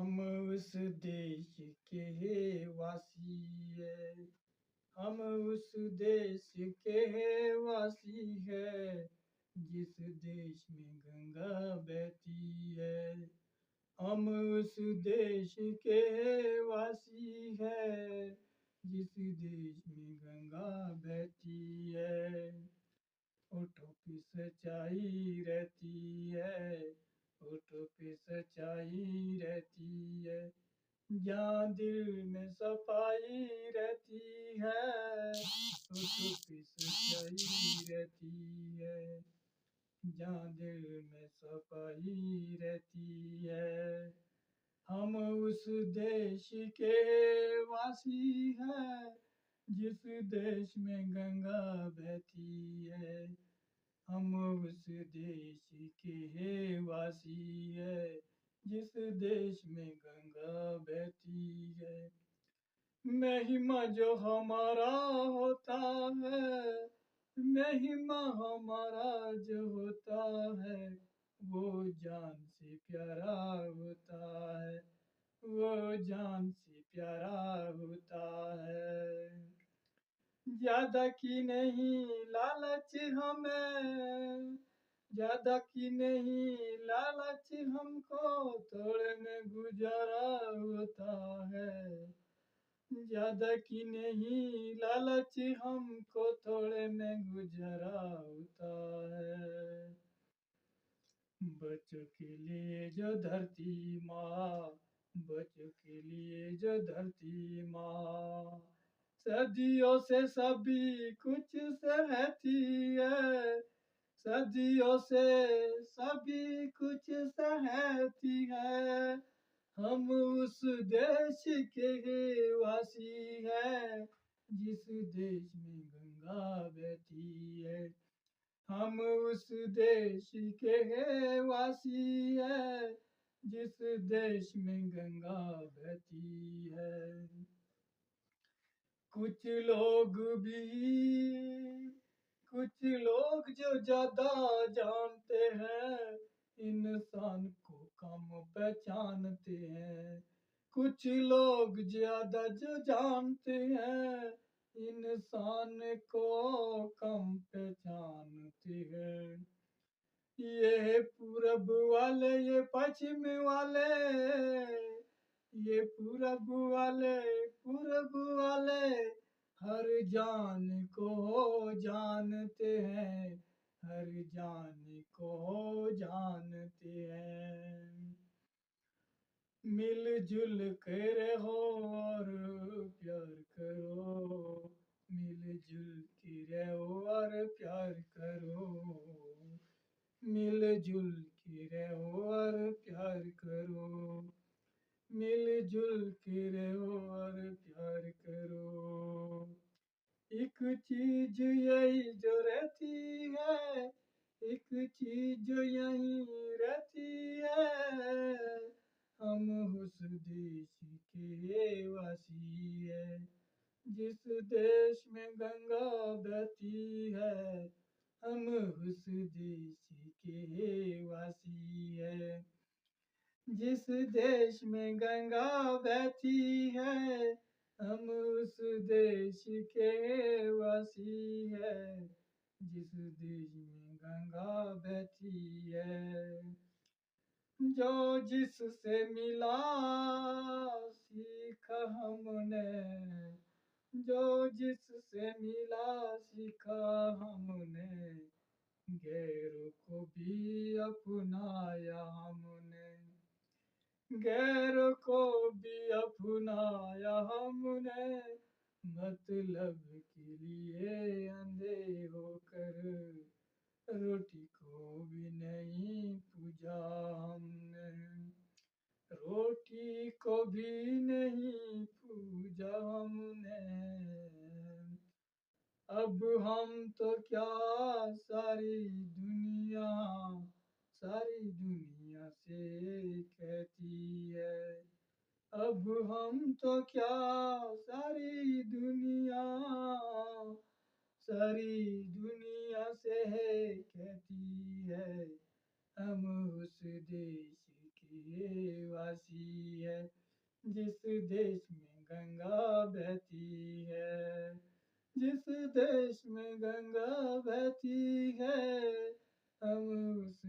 हम उस देश के वासी है, हम उस देश के वासी है, जिस देश में गंगा बहती है। हम उस देश के वासी है, जिस देश में गंगा बहती है। होठों पे सच्चाई रहती है, होठों पे सच्चाई रहती है, जहाँ दिल में सफाई रहती है। होठों पे सच्चाई रहती है, जहाँ दिल में सफाई रहती है। हम उस देश के वासी हैं, जिस देश में गंगा बहती है। हम उस देश के वासी है, जिस देश में गंगा बहती है। महिमा जो हमारा होता है, महिमा हमारा जो होता है, वो जान से प्यारा होता है, वो जान से प्यारा होता है। ज्यादा की नहीं लालच हमें, ज्यादा की नहीं लालच हमको, थोड़े में गुजारा होता है। ज्यादा की नहीं लालच हमको, थोड़े में गुजारा होता है। बच्चों के लिए जो धरती माँ, बच्चों के लिए जो धरती माँ, सदियों से सभी कुछ सहती है, सदियों से सभी कुछ सहती है। हम उस देश के वासी है, जिस देश में गंगा बहती है। हम उस देश के वासी है, जिस देश में गंगा बहती है। कुछ लोग भी, कुछ लोग जो ज्यादा जानते हैं, इंसान को कम पहचानते हैं। कुछ लोग ज्यादा जो जानते हैं, इंसान को कम पहचानते हैं। ये पूरब वाले, ये पश्चिम वाले, ये पूरब वाले हर जान को जानते हैं, हर जान को जानते हैं। मिलजुल के रहो और प्यार करो, मिलजुल के रहो और प्यार करो, मिलजुल के रहो और प्यार करो, मिलजुल के रहो और प्यार करो। एक चीज यही जो रहती है, एक चीज जो यही रहती है, हम उस देश के वासी है, जिस देश में गंगा बहती है। हम उस देश के वासी है, जिस देश में गंगा बहती है। हम उस देश के वासी है, जिस देश में गंगा बहती है। जो जिससे मिला सीखा हमने, जो जिससे मिला सीखा हमने, गैरों को भी अपनाया हमने, गैरों को भी अपनाया हमने। मतलब के लिए अंधे होकर, रोटी को भी नहीं पूजा हमने, रोटी को भी नहीं पूजा हमने। अब हम तो क्या, सारी दुनिया, सारी दुनिया से कहती है। अब हम तो क्या, सारी दुनिया, सारी दुनिया से कहती है। हम उस देश लिए वासी है। जिस देश में गंगा बहती है, जिस देश में गंगा बहती है, हम उस